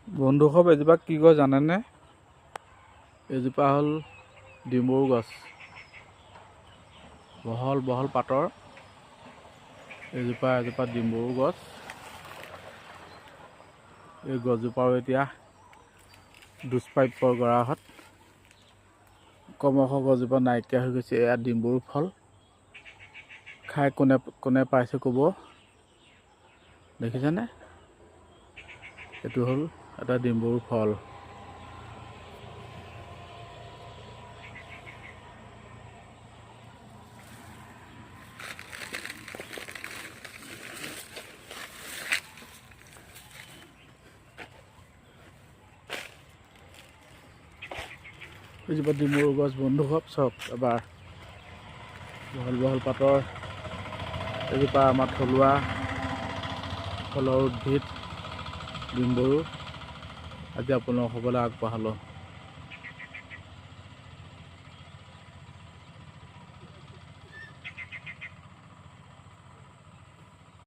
বন্ধুসব এজোপা কি গছ জানেনে? এজোপা হ'ল ডিম্বৰু গছ। বহল বহল পাতৰ এজোপা ডিম্বৰু গছ। এই গছজোপাও এতিয়া দুষ্প্ৰাপ্যৰ গৰাহত। ক্ৰমশ গছজোপা নাইকিয়া হৈ গৈছে। এয়া ডিম্বৰু ফল। খাই কোনে কোনে পাইছে ক'ব। দেখিছেনে? এইটো হ'ল এটা ডিম্বৰু ফল। এজোপা ডিম্বৰু গছ বন্ধুসব চাওক এবাৰ। বহল বহল পাতৰ এজোপা আমাৰ থলুৱা ফলৰ উদ্ভিদ ডিম্বৰু। আজি আপোনালোকসকলে আগবঢ়ালোঁ।